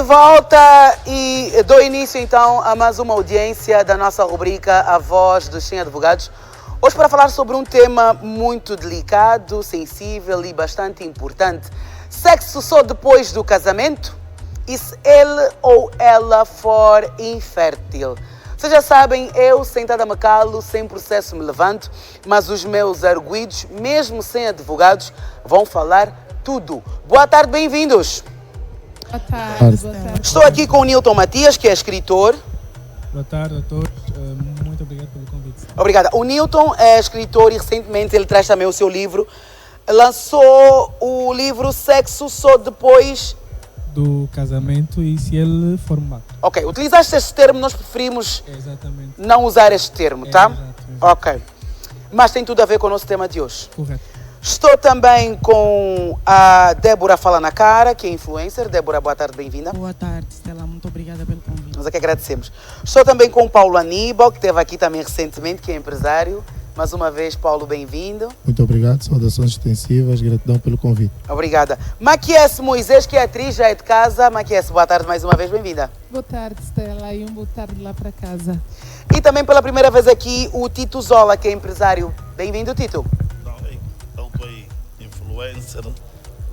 volta e dou início então a mais uma audiência da nossa rubrica A Voz dos Sem Advogados. Hoje para falar sobre um tema muito delicado, sensível e bastante importante. Sexo só depois do casamento? E se ele ou ela for infértil? Vocês já sabem, eu sentada me calo, sem processo me levanto, mas os meus arguidos, mesmo sem advogados, vão falar tudo. Boa tarde, bem-vindos. Boa tarde. Boa tarde. Estou aqui com o Nilton Matias, que é escritor. Boa tarde a todos, muito obrigado pelo convite. Obrigada. O Nilton é escritor e recentemente ele traz também o seu livro. Lançou o livro Sexo Só Depois do Casamento e se ele formar. Ok, utilizaste este termo, nós preferimos Exatamente. não usar este termo, tá? Exato. Ok. Mas tem tudo a ver com o nosso tema de hoje. Correto. Estou também com a Débora Fala na Cara, que é influencer. Débora, boa tarde, bem-vinda. Boa tarde, Stella. Muito obrigada pelo convite. Nós aqui agradecemos. Estou também com o Paulo Aníbal, que esteve aqui também recentemente, que é empresário. Mais uma vez, Paulo, bem-vindo. Muito obrigado, saudações extensivas, gratidão pelo convite. Obrigada. Maquiesse Moisés, que é atriz, já é de casa. Maquiesse, boa tarde mais uma vez, bem-vinda. Boa tarde, Stella, e boa tarde lá para casa. E também pela primeira vez aqui, o Tito Zola, que é empresário. Bem-vindo, Tito. Eu estou aí, influencer.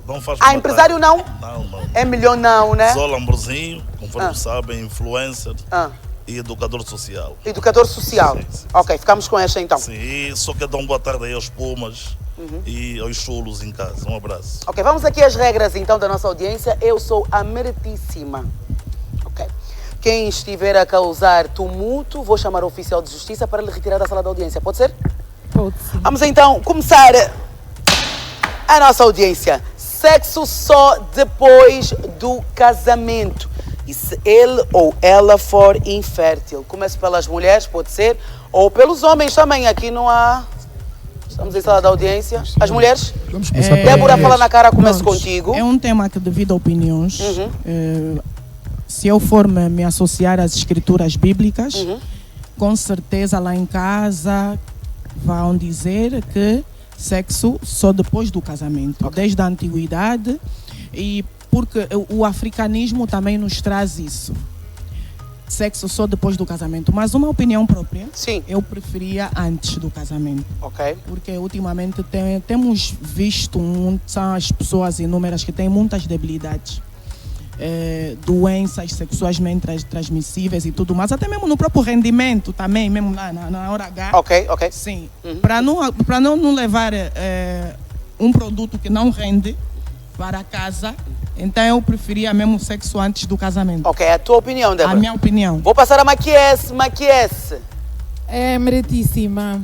Não faz Empresário não? Não. É melhor não, né? Zola Ambrosinho, conforme sabem, influencer e educador social. Educador social. Sim. Ok, ficamos com esta então. Sim, só quero dar uma boa tarde aí aos Pumas e aos chulos em casa. Um abraço. Ok, vamos aqui às regras então da nossa audiência. Eu sou a meritíssima. Ok. Quem estiver a causar tumulto, vou chamar o oficial de justiça para lhe retirar da sala da audiência. Pode ser? Pode sim. Vamos então começar a nossa audiência. Sexo só depois do casamento. E se ele ou ela for infértil? Começo pelas mulheres, pode ser, ou pelos homens também. Aqui não há... Estamos em sala da audiência. As mulheres? Vamos começar Débora, Fala na Cara, começo Pronto. contigo. É um tema que devido a opiniões, se eu for me associar às escrituras bíblicas, com certeza lá em casa vão dizer que sexo só depois do casamento, desde a antiguidade, e porque o africanismo também nos traz isso. Sexo só depois do casamento. Mas uma opinião própria, Sim. eu preferia antes do casamento. Ok. Porque ultimamente temos visto muitas pessoas inúmeras que têm muitas debilidades. Doenças sexualmente transmissíveis e tudo mais, até mesmo no próprio rendimento também, mesmo lá na hora H. Ok. Sim. Para não levar um produto que não rende para casa, então eu preferia mesmo sexo antes do casamento. Ok, a tua opinião, Débora? A minha opinião. Vou passar a Maquiesse. É meritíssima.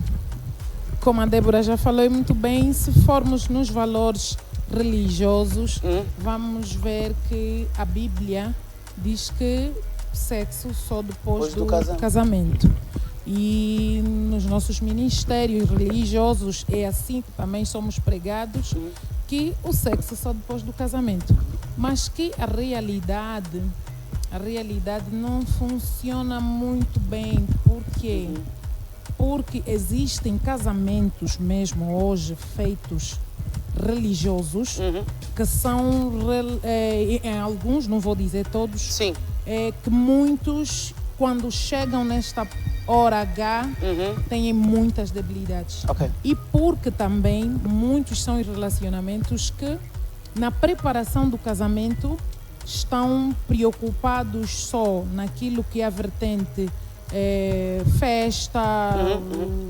Como a Débora já falou muito bem, se formos nos valores religiosos, vamos ver que a Bíblia diz que sexo só depois do casamento. E nos nossos ministérios religiosos é assim que também somos pregados, que o sexo só depois do casamento. Mas que a realidade não funciona muito bem. Por quê? Porque existem casamentos mesmo hoje feitos religiosos que são, em alguns, não vou dizer todos, Sim. Que muitos, quando chegam nesta hora H, têm muitas debilidades. Ok. E porque também muitos são relacionamentos que, na preparação do casamento, estão preocupados só naquilo que é a vertente festa,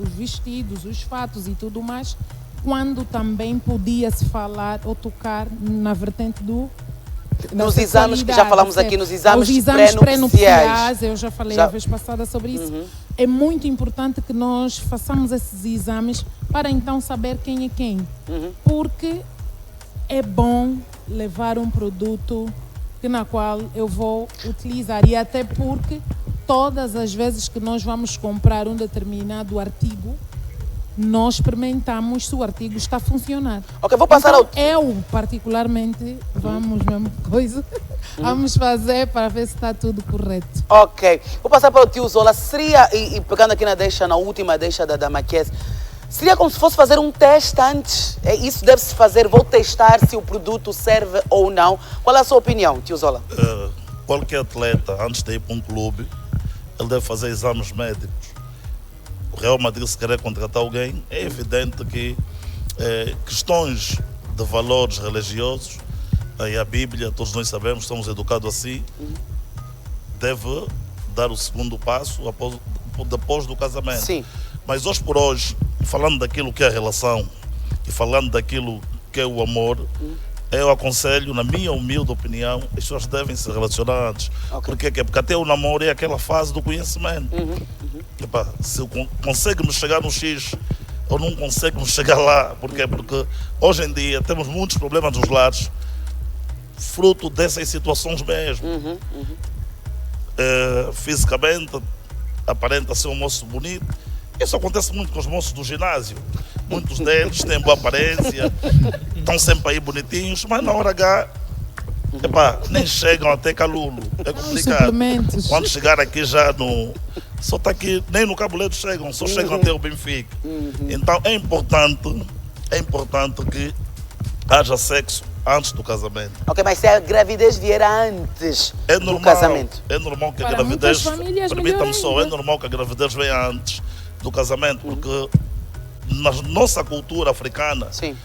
os vestidos, os fatos e tudo mais, quando também podia-se falar ou tocar na vertente nos exames que já falamos aqui, nos exames pré-nupciais. pré-nupciais, eu já falei a vez passada sobre isso. É muito importante que nós façamos esses exames para então saber quem é quem. Porque é bom levar um produto na qual eu vou utilizar. E até porque todas as vezes que nós vamos comprar um determinado artigo, nós experimentamos se o artigo está a funcionar. Ok, vou passar então, ao... eu, particularmente, vamos fazer para ver se está tudo correto. Ok, vou passar para o tio Zola. Seria, e pegando aqui na última deixa da Maquiese, seria como se fosse fazer um teste antes. Isso deve-se fazer, vou testar se o produto serve ou não. Qual é a sua opinião, tio Zola? qualquer atleta, antes de ir para um clube, ele deve fazer exames médicos. O Real Madrid, se querer contratar alguém, é evidente que questões de valores religiosos, aí a Bíblia, todos nós sabemos, somos educados assim, deve dar o segundo passo depois do casamento. Sim. Mas hoje por hoje, falando daquilo que é a relação e falando daquilo que é o amor, eu aconselho, na minha humilde opinião, as pessoas devem se relacionar antes. Ok. Porque até o namoro é aquela fase do conhecimento. Epá, se consegue-me chegar no X ou não consegue-me chegar lá, porque hoje em dia temos muitos problemas nos lares, fruto dessas situações mesmo. Fisicamente aparenta ser um moço bonito. Isso acontece muito com os moços do ginásio. Muitos deles têm boa aparência, estão sempre aí bonitinhos, mas na hora H, nem chegam até Calulo. É complicado. Suplementos. Quando chegar aqui já no... Só está aqui, nem no Cabuleiro chegam, só chegam até o Benfica. Então é importante que haja sexo antes do casamento. Ok, mas se a gravidez vier antes do casamento? É normal que a Para gravidez... muitas famílias, Permita-me melhor só, é ainda. normal que a gravidez venha antes do casamento, porque na nossa cultura africana, Sim.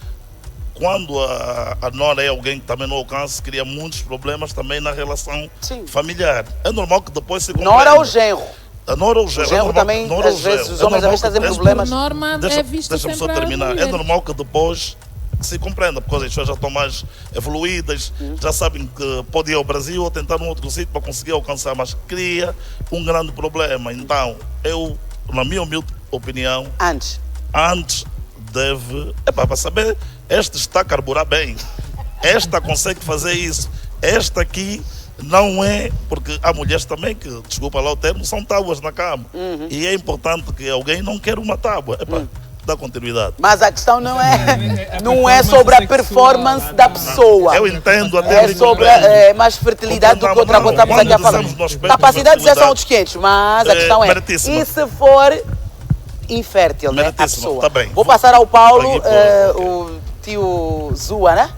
quando a nora é alguém que também não alcança, cria muitos problemas também na relação Sim. familiar. É normal que depois se compreenda. Nora ou genro? A nora ou genro. O genro também, às vezes, os homens às vezes trazem problemas. Por norma, é visto Deixa-me só sempre às terminar. É mulheres. normal que depois se compreenda, porque as pessoas já estão mais evoluídas, já sabem que pode ir ao Brasil ou tentar num outro sítio para conseguir alcançar, mas cria um grande problema. Então, eu, na minha humilde opinião, Antes. deve... para saber, esta está a carburar bem, esta consegue fazer isso, esta aqui não é, porque há mulheres também que, desculpa lá o termo, são tábuas na cama. E é importante que alguém não queira uma tábua. Dá continuidade. Mas a questão não é sobre a performance da pessoa. Eu entendo até É sobre mais fertilidade do que outra coisa estamos aqui a falar. Capacidade já são outros 500, mas a questão é, meritíssima. e se for infértil, né, a Meritíssima, pessoa? tá bem. Vou passar ao Paulo, Aqui, o tio Zua, né?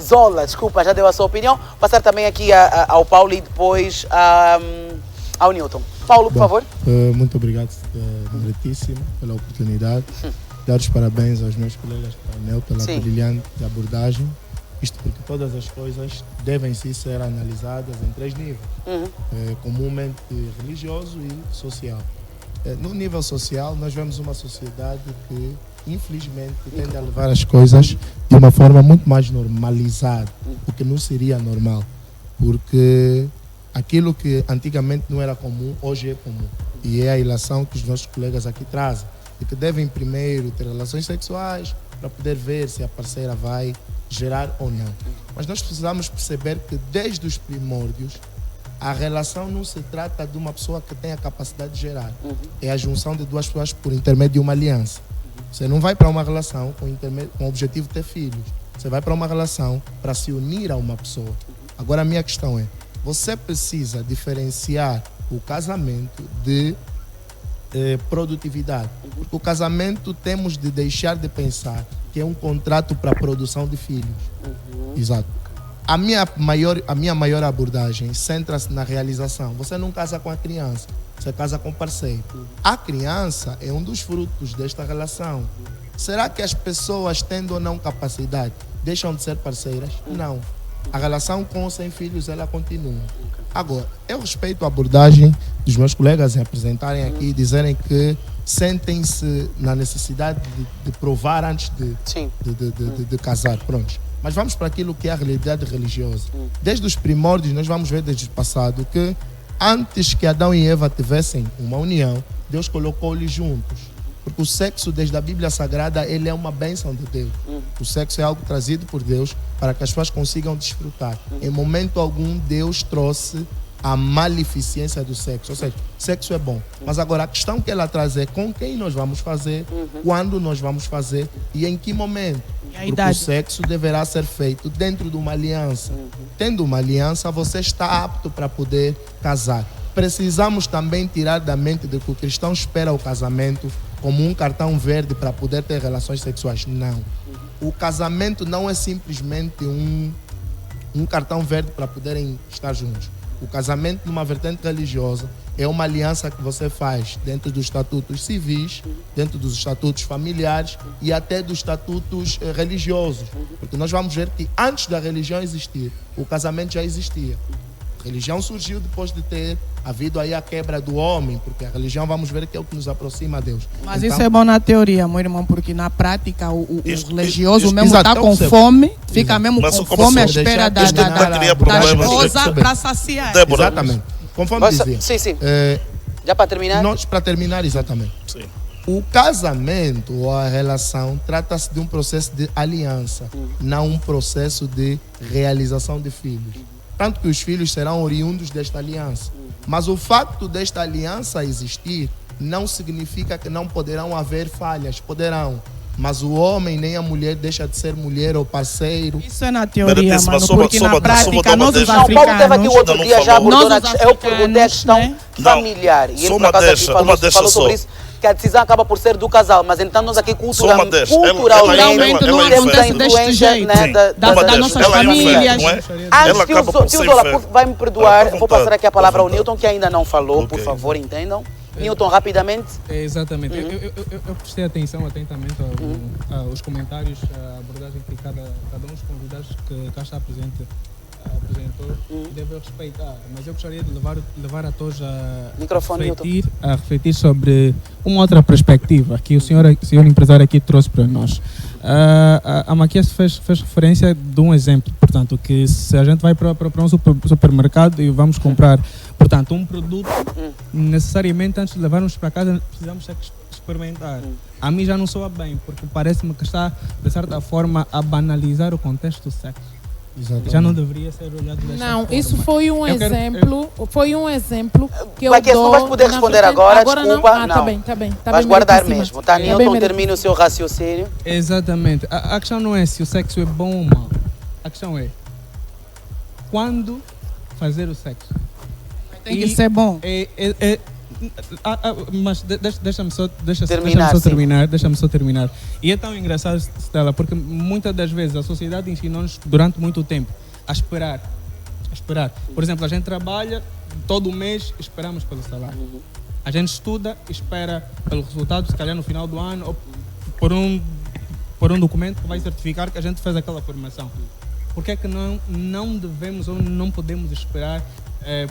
Zola, desculpa, já deu a sua opinião. Passar também aqui ao Paulo e depois ao Newton. Paulo, por favor. Muito obrigado, meritíssimo, pela oportunidade. Dar os parabéns aos meus colegas do painel pela Sim. brilhante abordagem. Isto porque todas as coisas devem sim ser analisadas em 3 níveis. Comumente religioso e social. No nível social, nós vemos uma sociedade que, infelizmente, tende a levar as coisas de uma forma muito mais normalizada, o que não seria normal. Porque aquilo que antigamente não era comum, hoje é comum. E é a ilação que os nossos colegas aqui trazem. De que devem primeiro ter relações sexuais para poder ver se a parceira vai gerar ou não. Mas nós precisamos perceber que desde os primórdios, a relação não se trata de uma pessoa que tem a capacidade de gerar. É a junção de 2 pessoas por intermédio de uma aliança. Você não vai para uma relação com o objetivo de ter filhos. Você vai para uma relação para se unir a uma pessoa. Agora a minha questão é, você precisa diferenciar o casamento de produtividade. Porque o casamento temos de deixar de pensar que é um contrato para a produção de filhos. Exato. A minha maior abordagem centra-se na realização. Você não casa com a criança, você casa com o parceiro. A criança é um dos frutos desta relação. Será que as pessoas, tendo ou não capacidade, deixam de ser parceiras? Não. A relação com ou sem filhos, ela continua. Agora, eu respeito a abordagem dos meus colegas em apresentarem aqui e dizerem que sentem-se na necessidade de provar antes de casar. Pronto. Mas vamos para aquilo que é a realidade religiosa. Desde os primórdios, nós vamos ver desde o passado que antes que Adão e Eva tivessem uma união, Deus colocou-lhes juntos. Porque o sexo, desde a Bíblia Sagrada, ele é uma bênção de Deus. O sexo é algo trazido por Deus para que as pessoas consigam desfrutar. Em momento algum, Deus trouxe a maleficência do sexo. Ou seja, sexo é bom. Mas agora, a questão que ela traz é com quem nós vamos fazer, quando nós vamos fazer e em que momento. Porque o sexo deverá ser feito dentro de uma aliança. Tendo uma aliança, você está apto para poder casar. Precisamos também tirar da mente de que o cristão espera o casamento como um cartão verde para poder ter relações sexuais. Não. O casamento não é simplesmente um cartão verde para poderem estar juntos. O casamento numa vertente religiosa é uma aliança que você faz dentro dos estatutos civis, dentro dos estatutos familiares e até dos estatutos religiosos. Porque nós vamos ver que antes da religião existir, o casamento já existia. A religião surgiu depois de ter havido aí a quebra do homem, porque a religião vamos ver que é o que nos aproxima a Deus. Mas Então, isso é bom na teoria, meu irmão, porque na prática o religioso isso, mesmo exato, está então com você- fome, fica mesmo Mas com como fome à se- espera da Isto não cria da problemas. esposa para saciar. Débora, Exatamente. Conforme Mas, dizia. sim, sim. eh, Já para terminar? Nós, para terminar, exatamente. sim. O casamento ou a relação trata-se de um processo de aliança, não um processo de realização de filhos. Tanto que os filhos serão oriundos desta aliança. Mas o facto desta aliança existir não significa que não poderão haver falhas. Poderão. Mas o homem nem a mulher deixa de ser mulher ou parceiro. Isso é na teoria, Meritíssima, mano, soba- porque soba- na prática soba- nós os Não, Não, Paulo esteve aqui o outro Não dia, já falou. abordou Nós, na os eu perguntei a questão africanos, né? familiar. E ele, Só por uma acaso, aqui deixa, falou, uma deixa falou sobre só. isso, que a decisão acaba por ser do casal. Mas então nós aqui Só uma culturalmente, deixa. Realmente não ela acontece infere. deste jeito. Né, Das Uma deixa. nossas Ela infere, famílias. não é? Antes, Ela acaba por tio ser Zola, infere. vai me perdoar, À vou passar aqui a palavra à ao vontade. Newton, que ainda não falou, por Ok. favor, entendam. Newton, rapidamente. Exatamente. Eu prestei atenção atentamente aos comentários, à abordagem que cada um dos convidados que cá está presente apresentou e deve respeitar. Mas eu gostaria de levar a todos Microfone, a refletir sobre uma outra perspectiva que o senhor empresário aqui trouxe para nós. A Maquias fez referência de um exemplo, portanto, que se a gente vai para um supermercado e vamos comprar, portanto, um produto, necessariamente antes de levarmos para casa precisamos experimentar. A mim já não soa bem, porque parece-me que está, de certa forma, a banalizar o contexto do sexo. Exatamente. Já não deveria ser olhado desta Não, forma. isso foi um Eu quero- exemplo que eu Maquias, dou. não vais poder na responder vertente- agora, não. desculpa, Ah, não. tá bem, tá bem. Tá Vais bem guardar meritíssima. mesmo, tá? Tá bem Newton, meritíssima. termina o seu raciocínio. Exatamente. A questão não é se o sexo é bom ou mau. A questão é quando fazer o sexo. Tem que ser bom. Mas deixa-me só terminar. E é tão engraçado, Stella, porque muitas das vezes a sociedade ensinou-nos durante muito tempo a esperar. Por exemplo, a gente trabalha, todo mês esperamos pelo salário. A gente estuda, espera pelo resultado, se calhar no final do ano, ou por um documento que vai certificar que a gente fez aquela formação. Por que é que não devemos ou não podemos esperar,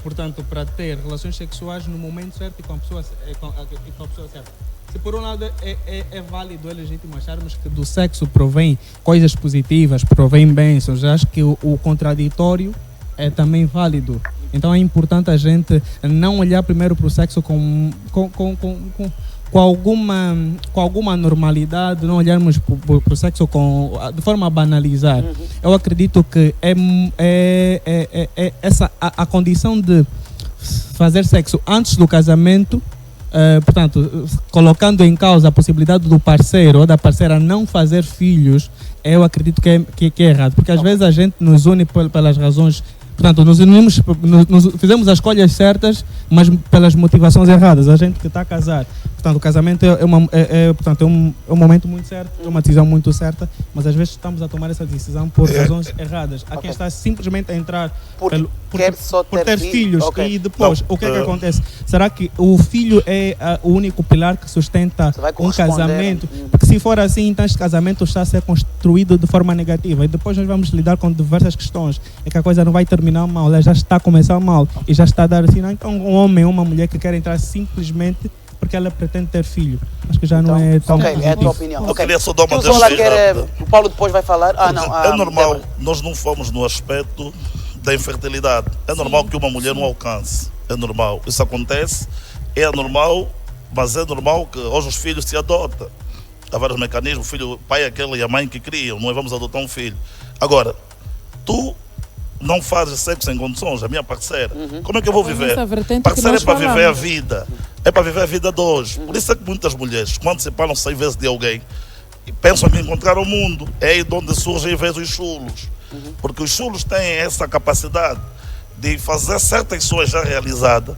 portanto, para ter relações sexuais no momento certo e com a pessoa certa? Se por um lado é válido, é legítimo acharmos que do sexo provém coisas positivas, provém bênçãos, acho que o contraditório é também válido. Então é importante a gente não olhar primeiro para o sexo com alguma normalidade, não olharmos para o sexo de forma a banalizar. Eu acredito que a condição de fazer sexo antes do casamento, portanto, colocando em causa a possibilidade do parceiro ou da parceira não fazer filhos, eu acredito que é errado, porque às vezes a gente nos une pelas razões. Portanto, nos unimos, fizemos as escolhas certas, mas pelas motivações erradas. A gente que está a casar. Portanto, o casamento é um momento muito certo, é uma decisão muito certa, mas às vezes estamos a tomar essa decisão por razões erradas. Há quem está simplesmente a entrar por ter filhos. Okay. E depois, o que é que acontece? Será que o filho é o único pilar que sustenta um casamento? Porque se for assim, então este casamento está a ser construído de forma negativa. E depois nós vamos lidar com diversas questões. É que a coisa não vai terminar mal, ela já está a começar mal e já está a dar assim. Então, um homem ou uma mulher que quer entrar simplesmente porque ela pretende ter filho. Acho que já não é tão Ok, positivo. é a tua opinião. Eu Ok. queria só dar uma Tio Zola deixa quer, rápida. o Paulo depois vai falar. É normal, nós não fomos no aspecto da infertilidade. É normal que uma mulher não alcance. É normal. Isso acontece, é anormal, mas é normal que hoje os filhos se adotam. Há vários mecanismos, o filho, o pai é aquele e a mãe que criam, não é vamos adotar um filho. Agora, tu não fazes sexo sem condições, a minha parceira. Como é que eu vou viver? Essa vertente que Parceira é nós para viver a falamos. vida. É para viver a vida de hoje. Por isso é que muitas mulheres, quando separam 100 vezes de alguém, e pensam que encontraram o mundo, é aí de onde surgem em vez os chulos. Porque os chulos têm essa capacidade de fazer certas coisas já realizadas,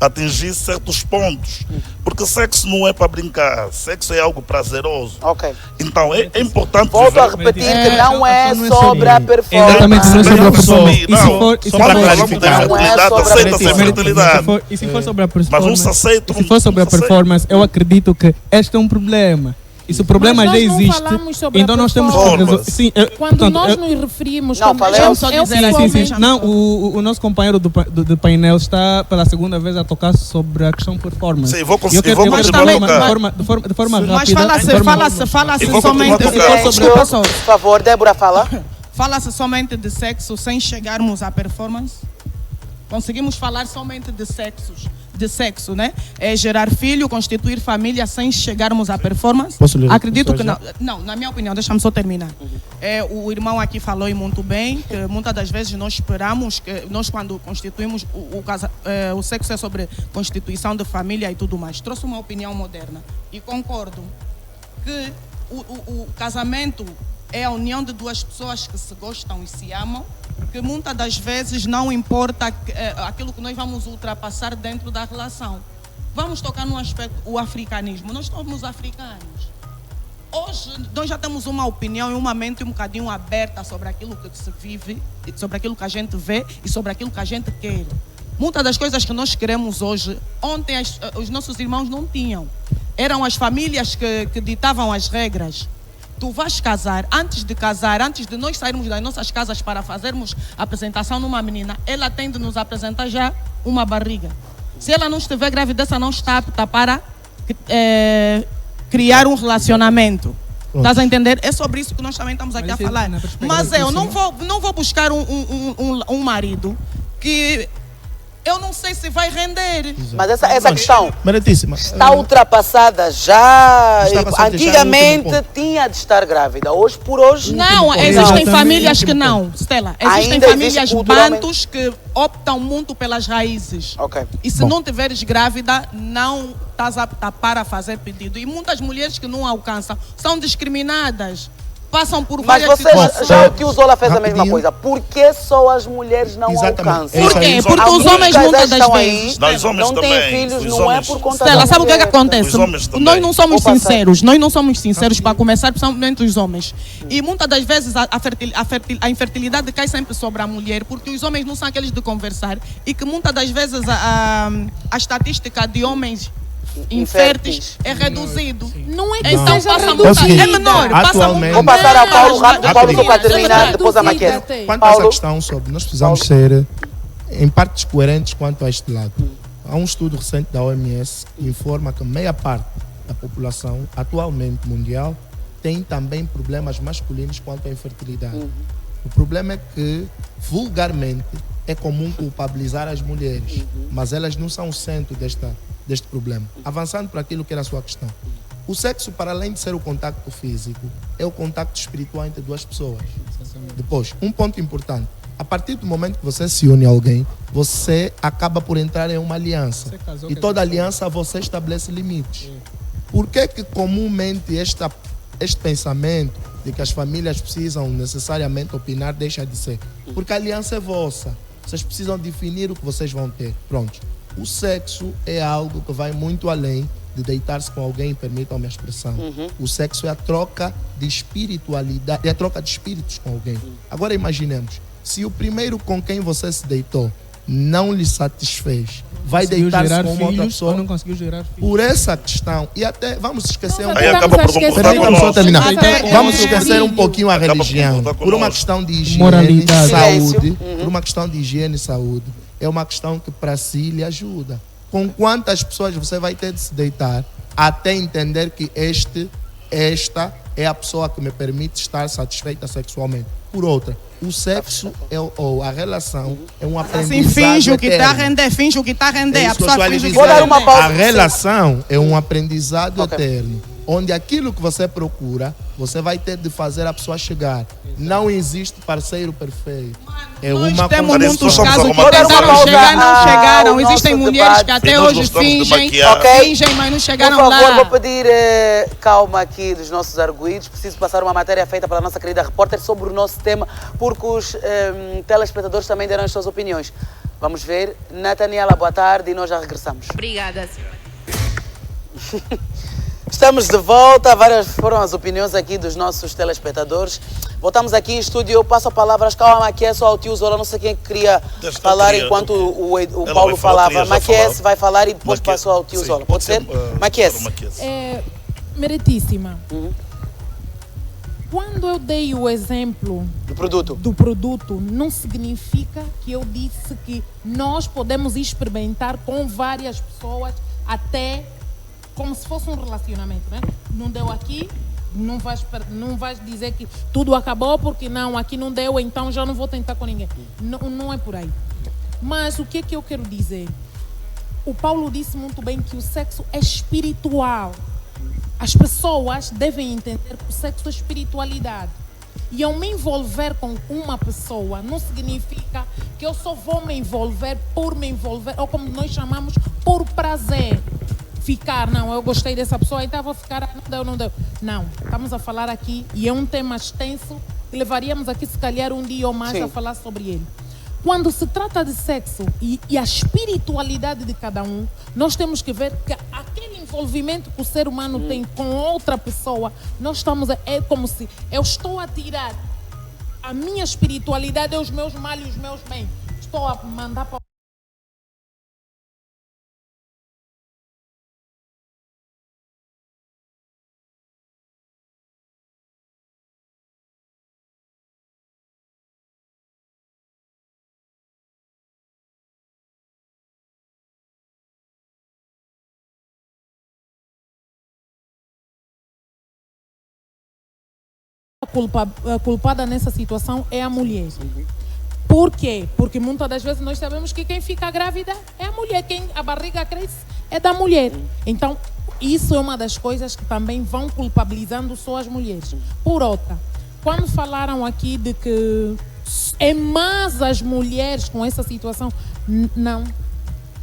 atingir certos pontos. Porque sexo não é para brincar, sexo é algo prazeroso. Ok. Então é importante Volto a viver. repetir que não é não é sobre a sobre- performance. Exatamente, não é sobre a performance. Não, E se for- e se quando for- falamos de clarificar. infertilidade, Não é sobre a aceita-se a performance. infertilidade. E se for sobre a Mas não performance, se aceita. se for sobre a não se aceita. performance, eu acredito que este é um problema. E se o problema Mas já nós não existe, falamos sobre então a nós temos que performance. resolver. Sim, Quando portanto, nós eu- nos referimos... Não, quando falei- eu só eu dizer Sim, sim, sim. pessoalmente- Não, o nosso companheiro do painel está pela segunda vez a tocar sobre a questão performance. Sim, vou E eu quero continuar de a forma, tocar. de forma Mas rápida. fala-se E vou somente, continuar a tocar. Silêncio, por favor, Débora, fala. fala-se somente de sexo sem chegarmos à performance? Conseguimos falar somente de sexo, né? É gerar filho, constituir família sem chegarmos à performance? Posso ler Acredito que já? não. Não, na minha opinião, deixa-me só terminar. O irmão aqui falou e muito bem que muitas das vezes nós esperamos que nós quando constituímos o sexo é sobre constituição de família e tudo mais. Trouxe uma opinião moderna e concordo que o casamento é a união de duas pessoas que se gostam e se amam, que muitas das vezes não importa aquilo que nós vamos ultrapassar dentro da relação. Vamos tocar no aspecto, o africanismo. Nós somos africanos. Hoje nós já temos uma opinião e uma mente um bocadinho aberta sobre aquilo que se vive, sobre aquilo que a gente vê e sobre aquilo que a gente quer. Muitas das coisas que nós queremos hoje, ontem os nossos irmãos não tinham. Eram as famílias que ditavam as regras. Tu vais casar, antes de nós sairmos das nossas casas para fazermos a apresentação numa menina, ela tem de nos apresentar já uma barriga. Se ela não estiver grávida, essa não está apta para criar um relacionamento. Estás a entender? É sobre isso que nós também estamos aqui Mas a isso é falar. na perspectiva Mas eu não profissional. vou buscar um marido que eu não sei se vai render. Mas essa questão Meritíssima. está ultrapassada já. Está passando já no Antigamente último tinha de estar grávida. Hoje por hoje. Não, existem Exatamente. famílias que não, Stella. Existem Ainda famílias existe culturalmente- bantus que optam muito pelas raízes. Ok. E se Bom. não tiveres grávida, não estás apta para fazer pedido. E muitas mulheres que não alcançam são discriminadas. Passam por Mas várias você situações. já o tio Zola fez a mesma Rapidinho. coisa. Por que só as mulheres não Exatamente. alcançam? É isso Por quê? aí. Porque os Alguns homens casais muitas das estão vezes... Não, os homens não têm também. filhos, Os não é homens- por conta Stella, da sabe o que é que mulher. acontece? Os homens também. Nós não somos Vou passar. sinceros. Nós não somos sinceros para começar, principalmente os homens. E muitas das vezes a infertilidade cai sempre sobre a mulher, porque os homens não são aqueles de conversar. E que muitas das vezes a estatística de homens inférteis é reduzido. Não é que Então seja passa reduzida. muito. seguinte, É menor. Passa atualmente- Vou muito. passar ao Paulo rápido, Paulo, só Rapidinho. para terminar, É depois a reduzida Maquena. até. Quanto a essa Paulo? questão sobre, nós precisamos ser em partes coerentes quanto a este lado. Há um estudo recente da OMS que informa que meia parte da população atualmente mundial tem também problemas masculinos quanto à infertilidade. O problema é que, vulgarmente, é comum culpabilizar as mulheres, mas elas não são o centro deste problema. Avançando para aquilo que era a sua questão. O sexo, para além de ser o contacto físico, é o contacto espiritual entre duas pessoas. Depois, um ponto importante. A partir do momento que você se une a alguém, você acaba por entrar em uma aliança. Você casou, E quer toda dizer, aliança você estabelece limites. Por que que comumente este pensamento de que as famílias precisam necessariamente opinar deixa de ser? Porque a aliança é vossa. Vocês precisam definir o que vocês vão ter. Pronto. O sexo é algo que vai muito além de deitar-se com alguém, permitam-me a expressão. O sexo é a troca de espiritualidade, é a troca de espíritos com alguém. Agora imaginemos, se o primeiro com quem você se deitou não lhe satisfez, vai conseguiu deitar-se gerar com uma outra filhos ou pessoa não conseguiu gerar filhos. por essa questão. E até vamos esquecer um Aí acaba por concordar Permitam-me só conosco. terminar. Até Vamos é esquecer um filho. pouquinho a Acaba por religião. concordar Por uma conosco. questão de higiene Moralidade. e saúde. Silêncio. Por uma questão de higiene e saúde. É uma questão que para si lhe ajuda. Com quantas pessoas você vai ter de se deitar até entender que esta é a pessoa que me permite estar satisfeita sexualmente. Por outra, o sexo ou a relação é um aprendizado Assim, finge o que está a eterno. render, finge o que está a render. É A isso que eu pessoa estou a lhe finge o que dizer. está a Vou dar uma render. pausa. A relação é um aprendizado Ok. eterno, onde aquilo que você procura, você vai ter de fazer a pessoa chegar. Não existe parceiro perfeito. É Nós uma temos Mas isso muitos somos casos que arrumadores. tentaram Vou dar uma chegar, não pausa chegaram. ao Existem nosso mulheres que debate. até E nós hoje gostamos de fingem, maquiar. Ok. fingem, mas não Por chegaram favor, lá. vou pedir calma aqui dos nossos arguidos. Preciso passar uma matéria feita pela nossa querida repórter sobre o nosso tema, porque os telespectadores também deram as suas opiniões. Vamos ver. Nataniela, boa tarde e nós já regressamos. Obrigada, senhora. Estamos de volta, várias foram as opiniões aqui dos nossos telespectadores. Voltamos aqui em estúdio, eu passo a palavra ao Maquies ou ao tio Zola, não sei quem queria falar enquanto o Paulo falava. Maquies vai falar e depois passo ao tio Zola, pode ser? Maquies. Meritíssima. Quando eu dei o exemplo do produto, não significa que eu disse que nós podemos experimentar com várias pessoas até como se fosse um relacionamento, né? Não deu aqui, não vais dizer que tudo acabou porque não, aqui não deu, então já não vou tentar com ninguém. Não é por aí. Mas o que é que eu quero dizer? O Paulo disse muito bem que o sexo é espiritual. As pessoas devem entender que o sexo é espiritualidade. E eu me envolver com uma pessoa não significa que eu só vou me envolver por me envolver, ou como nós chamamos, por prazer. Ficar, não, eu gostei dessa pessoa, então vou ficar, não deu. Não, estamos a falar aqui, e é um tema extenso, que levaríamos aqui se calhar um dia ou mais a falar sobre ele. Quando se trata de sexo e a espiritualidade de cada um, nós temos que ver que aquele envolvimento que o ser humano tem com outra pessoa, é como se eu estou a tirar a minha espiritualidade, os meus males e os meus bens. Estou a mandar para culpada nessa situação é a mulher. Por quê? Porque muitas das vezes nós sabemos que quem fica grávida é a mulher, quem a barriga cresce é da mulher. Então, isso é uma das coisas que também vão culpabilizando só as mulheres. Por outra, quando falaram aqui de que é mais as mulheres com essa situação, não.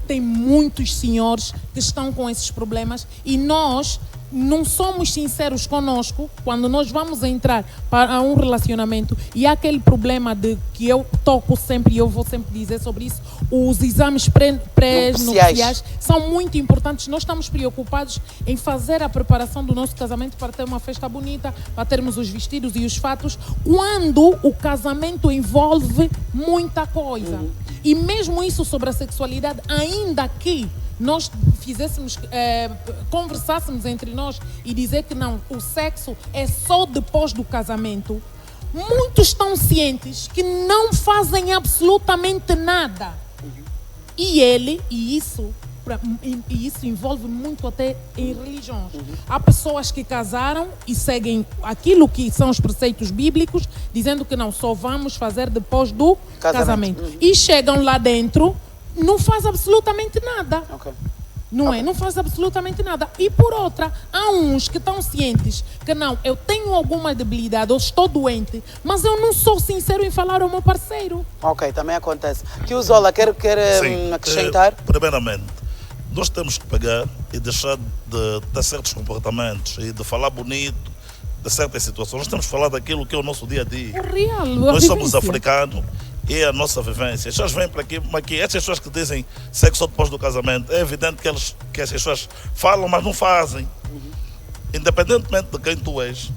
Tem muitos senhores que estão com esses problemas e nós não somos sinceros conosco quando nós vamos entrar para um relacionamento e há aquele problema de que eu toco sempre e eu vou sempre dizer sobre isso, os exames pré-nupciais são muito importantes. Nós estamos preocupados em fazer a preparação do nosso casamento para ter uma festa bonita, para termos os vestidos e os fatos, quando o casamento envolve muita coisa. E mesmo isso sobre a sexualidade, ainda que nós conversássemos entre nós e dizer que não, o sexo é só depois do casamento, muitos estão cientes que não fazem absolutamente nada. E isso envolve muito até em religiões. Há pessoas que casaram e seguem aquilo que são os preceitos bíblicos, dizendo que não, só vamos fazer depois do casamento. E chegam lá dentro, não faz absolutamente nada. Não faz absolutamente nada. E por outra, há uns que estão cientes que não, eu tenho alguma debilidade, eu estou doente, mas eu não sou sincero em falar ao meu parceiro. Ok, também acontece. Tio Zola, quer acrescentar? Primeiramente, nós temos que pegar e deixar de ter certos comportamentos e de falar bonito de certas situações. Nós temos que falar daquilo que é o nosso dia a dia. Real, nós somos africanos e é a nossa vivência. As pessoas vêm para aqui, essas pessoas que dizem sexo só depois do casamento, é evidente que as pessoas falam, mas não fazem. Independentemente de quem tu és,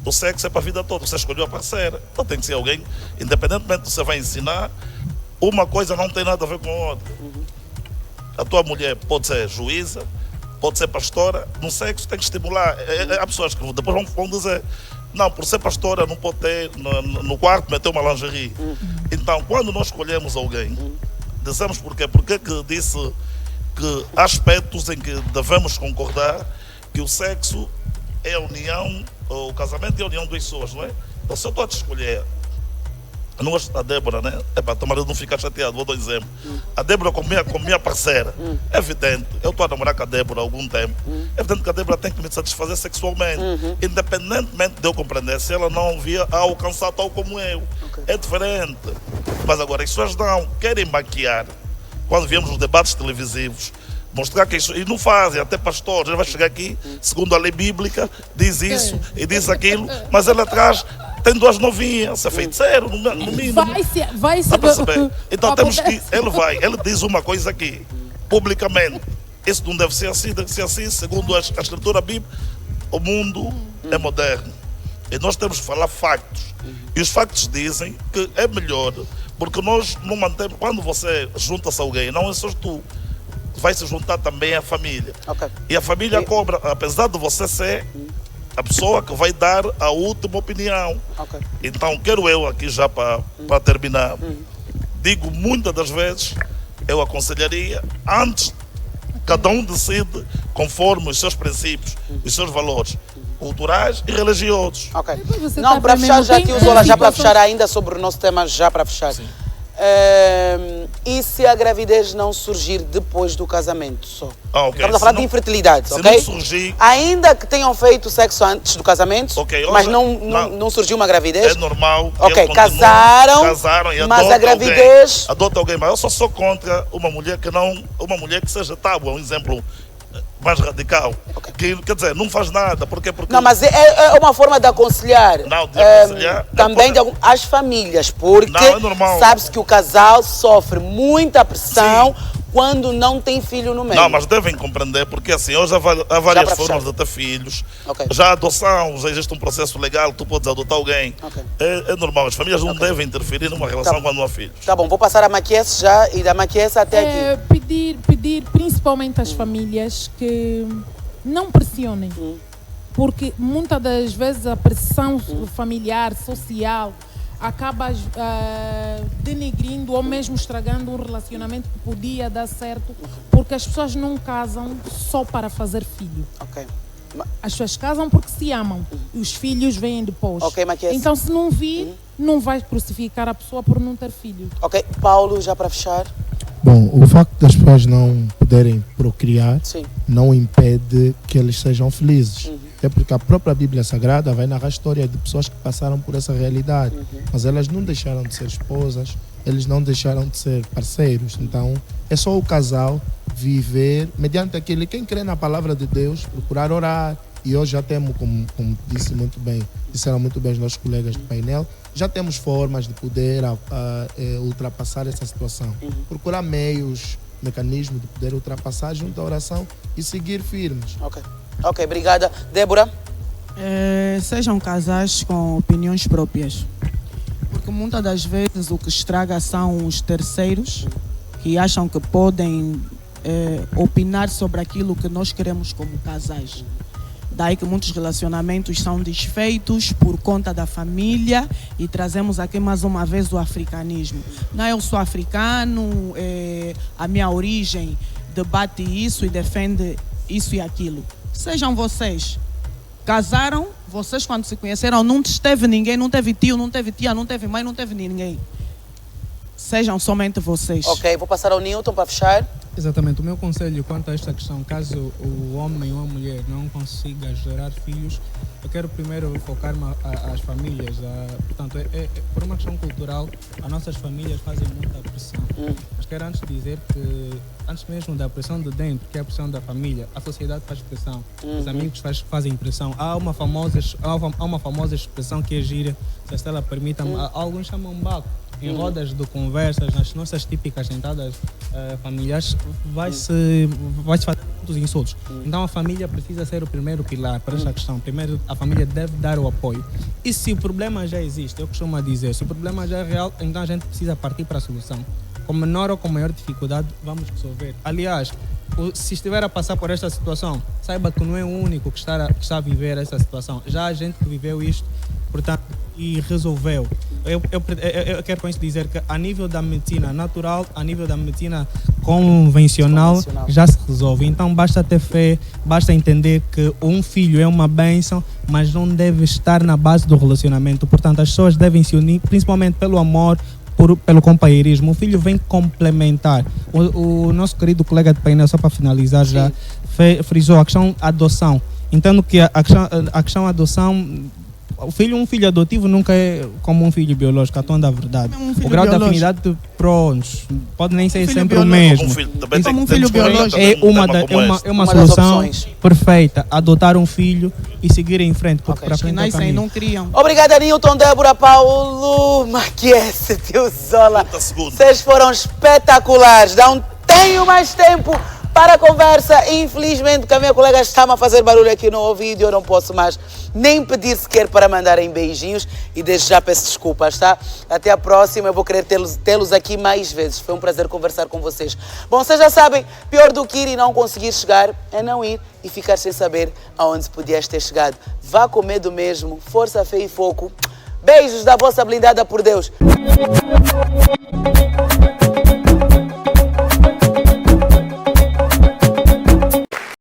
o sexo é para a vida toda. Você escolheu a parceira, então tem que ser alguém, independentemente do que você vai ensinar, uma coisa não tem nada a ver com a outra. A tua mulher pode ser juíza, pode ser pastora, no sexo tem que estimular. Há pessoas que depois vão dizer, não, por ser pastora não pode ter no quarto meter uma lingerie. Então, quando nós escolhemos alguém, dizemos porquê? Porque que disse que há aspectos em que devemos concordar que o sexo é a união, o casamento é a união de duas pessoas, não é? Então, se eu estou a te escolher, eu não gosto da Débora, né? É para tomar, não ficar chateado, vou dar um exemplo. A Débora com minha parceira, é evidente, eu estou a namorar com a Débora há algum tempo, é evidente que a Débora tem que me satisfazer sexualmente, independentemente de eu compreender se ela não via a alcançar tal como eu. É diferente. Mas agora, as pessoas não querem maquiar, quando viemos nos debates televisivos, mostrar que isso, e não fazem, até pastores, ele vai chegar aqui, segundo a lei bíblica, diz isso e diz aquilo, mas ele atrás tem 2 novinhas, é feiticeiro, no mínimo. Vai Está a perceber? Então temos que. Acontece. Ele diz uma coisa aqui, publicamente. Isso não deve ser assim, deve ser assim, segundo a escritura bíblica. O mundo é moderno. E nós temos que falar factos. E os factos dizem que é melhor, porque nós não mantemos. Quando você junta-se a alguém, não é só tu. Vai se juntar também a família. Ok. E a família cobra, apesar de você ser a pessoa que vai dar a última opinião. Ok. Então, quero eu aqui já para terminar, digo muitas das vezes, eu aconselharia, antes, cada um decide conforme os seus princípios, os seus valores culturais e religiosos. Ok. Depois você Não, tá para fechar vendo, já tem aqui, Zola, já para situações- fechar ainda sobre o nosso tema, já para fechar. E se a gravidez não surgir depois do casamento só? Ok. Estamos a falar de infertilidade, se ok? não surgir, Ainda que tenham feito sexo antes do casamento, Ok, mas hoje- não surgiu uma gravidez, é normal. que Ok, ele continue, casaram, e mas adota a gravidez- Alguém, adota alguém, mas eu só sou contra uma mulher que não. Uma mulher que seja tábua, um exemplo mais radical. Ok. Que, quer dizer, não faz nada. Porque não, mas é uma forma de aconselhar, Não, de aconselhar, também as famílias, porque Não, é normal. sabe-se que o casal sofre muita pressão quando não tem filho no meio. Não, mas devem compreender, porque assim, hoje há para várias fechar. formas de ter filhos. Ok. Já a adoção, já existe um processo legal, tu podes adotar alguém. Ok. É normal, as famílias não devem interferir numa relação Tá. quando não há filhos. Tá bom, vou passar a Maquies já e da Maquies até aqui. Pedir principalmente às famílias que não pressionem. Porque muitas das vezes a pressão familiar, social, acaba denegrindo ou mesmo estragando um relacionamento que podia dar certo, porque as pessoas não casam só para fazer filho. Ok. As pessoas casam porque se amam e os filhos vêm depois. Ok, Maquies. Então, se não vir, não vai crucificar a pessoa por não ter filho. Ok, Paulo, já para fechar. Bom, o facto das pessoas não poderem procriar Sim. não impede que eles sejam felizes. É porque a própria Bíblia Sagrada vai narrar a história de pessoas que passaram por essa realidade. Mas elas não deixaram de ser esposas, eles não deixaram de ser parceiros. Então, é só o casal viver mediante aquilo. E quem crê na palavra de Deus, procurar orar. E hoje já temos, como disseram muito bem os nossos colegas do painel, já temos formas de poder ultrapassar essa situação. Procurar meios, mecanismos de poder ultrapassar junto à oração e seguir firmes. Ok, obrigada. Débora? Sejam casais com opiniões próprias. Porque muitas das vezes o que estraga são os terceiros que acham que podem opinar sobre aquilo que nós queremos como casais. Daí que muitos relacionamentos são desfeitos por conta da família e trazemos aqui mais uma vez o africanismo. Não, eu sou africano, a minha origem debate isso e defende isso e aquilo. Sejam vocês. Casaram, vocês quando se conheceram não teve ninguém, não teve tio, não teve tia, não teve mãe, não teve ninguém. Sejam somente vocês. Ok, vou passar ao Newton para fechar. Exatamente, o meu conselho quanto a esta questão, caso o homem ou a mulher não consiga gerar filhos, eu quero primeiro focar-me às famílias. Portanto, por uma questão cultural, as nossas famílias fazem muita pressão. Mas quero antes dizer que, antes mesmo da pressão de dentro, que é a pressão da família, a sociedade faz pressão, os amigos fazem pressão. Há uma famosa expressão que é gira, se a Estela permita-me, alguns chamam baco. Em rodas de conversas, nas nossas típicas sentadas familiares, vai-se fazer muitos insultos. Então a família precisa ser o primeiro pilar para esta questão. Primeiro, a família deve dar o apoio. E se o problema já existe, eu costumo dizer, se o problema já é real, então a gente precisa partir para a solução. Com menor ou com maior dificuldade, vamos resolver. Aliás, se estiver a passar por esta situação, saiba que não é o único que está a viver essa situação. Já há gente que viveu isto, portanto, e resolveu. Eu quero com isso dizer que a nível da medicina natural, a nível da medicina convencional, já se resolve. Então basta ter fé, basta entender que um filho é uma bênção, mas não deve estar na base do relacionamento. Portanto, as pessoas devem se unir, principalmente pelo amor, pelo companheirismo. O filho vem complementar. O nosso querido colega de painel, só para finalizar, já frisou a questão adoção. Entendo que a questão adoção, um filho adotivo nunca é como um filho biológico, a tom da verdade. O grau de afinidade, pronto, pode nem ser sempre o mesmo. Como um filho biológico. É uma solução perfeita, adotar um filho e seguir em frente, porque para frente é o caminho. Não criam. Obrigada, Nilton, Débora, Paulo, Maquiese, Tio Zola. Vocês foram espetaculares. Não tenho mais tempo para a conversa. Infelizmente, que a minha colega está-me a fazer barulho aqui no ouvido e eu não posso mais nem pedir sequer para mandarem beijinhos. E desde já peço desculpas, tá? Até a próxima, eu vou querer tê-los aqui mais vezes. Foi um prazer conversar com vocês. Bom, vocês já sabem, pior do que ir e não conseguir chegar é não ir e ficar sem saber aonde podias ter chegado. Vá com medo mesmo, força, fé e foco. Beijos da vossa blindada por Deus.